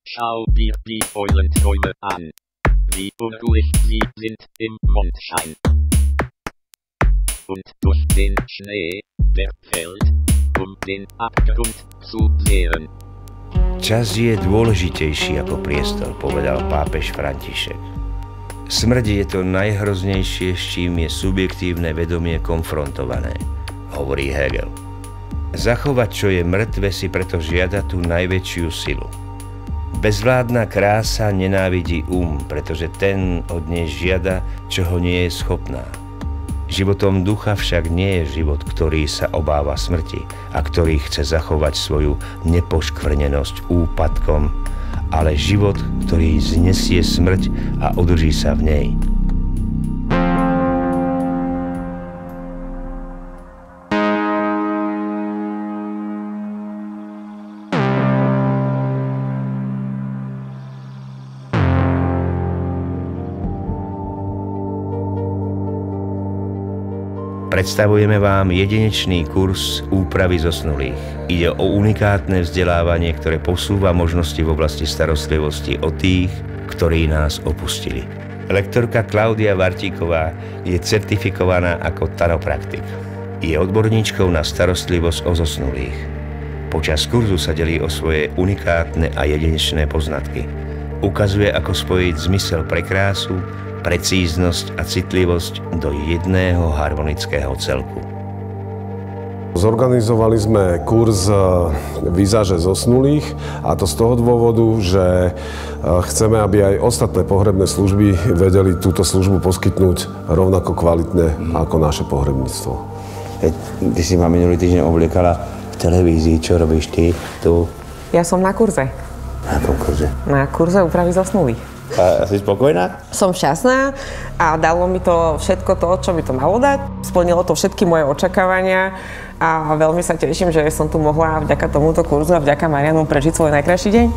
Schau dir die Eulenträume an. Wie unruhig sie sind im Mondschein. Und durch den Schnee, der fällt, den Abgrund zu sehen. Čas je dôležitejší ako priestor, povedal pápež František. Smrť je to najhroznejšie, s čím je subjektívne vedomie konfrontované, hovorí Hegel. Zachovať, čo je mŕtve, si preto žiada tú najväčšiu silu. Bezvládna krása nenávidí pretože ten od nej žiada, čo ho nie je schopná. Životom ducha však nie je život, ktorý sa obáva smrti a ktorý chce zachovať svoju nepoškvrnenosť úpadkom, ale život, ktorý znesie smrť a udrží sa v nej. Predstavujeme vám jedinečný kurz úpravy zosnulých. Ide o unikátne vzdelávanie, ktoré posúva možnosti v oblasti starostlivosti o tých, ktorí nás opustili. Lektorka Klaudia Vartíková je certifikovaná ako tanopraktik. Je odborníčkou na starostlivosť o zosnulých. Počas kurzu sa delí o svoje unikátne a jedinečné poznatky. Ukazuje, ako spojiť zmysel pre krásu, precíznosť a citlivosť do jedného harmonického celku. Zorganizovali sme kurz vizáže zosnulých a to z toho dôvodu, že chceme, aby aj ostatné pohrebné služby vedeli túto službu poskytnúť rovnako kvalitne ako naše pohrebníctvo. Ty si ma minulý týždeň obliekala v televízii, čo robíš ty tu? Ja som na kurze. Na akom kurze? Na kurze úpravy zosnulých. A si spokojná? Som šťastná a dalo mi to všetko to, čo mi to malo dať. Splnilo to všetky moje očakávania a veľmi sa teším, že som tu mohla vďaka tomuto kurzu a vďaka Marianu prežiť svoj najkrajší deň.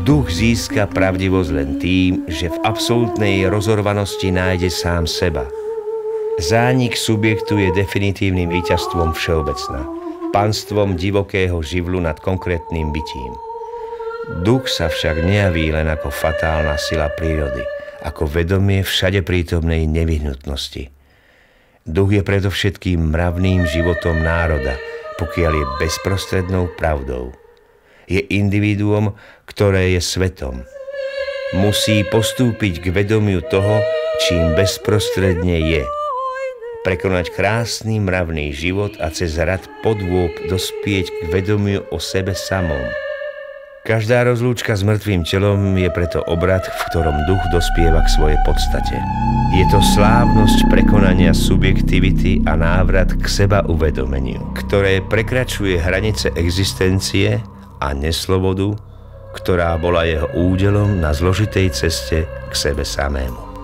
Duch získa pravdivosť len tým, že v absolútnej rozorvanosti nájde sám seba. Zánik subjektu je definitívnym víťazstvom všeobecna, panstvom divokého živlu nad konkrétnym bytím. Duch sa však nejaví len ako fatálna sila prírody, ako vedomie všade prítomnej nevyhnutnosti. Duch je predovšetkým mravným životom národa, pokiaľ je bezprostrednou pravdou. Je individuum, ktoré je svetom. Musí postúpiť k vedomiu toho, čím bezprostredne je. Prekonať krásny mravný život a cez rad podôb dospieť k vedomiu o sebe samom. Každá rozlúčka s mŕtvým telom je preto obrad, v ktorom duch dospieva k svojej podstate. Je to slávnosť prekonania subjektivity a návrat k seba uvedomeniu, ktoré prekračuje hranice existencie a neslobodu, ktorá bola jeho údelom na zložitej ceste k sebe samému.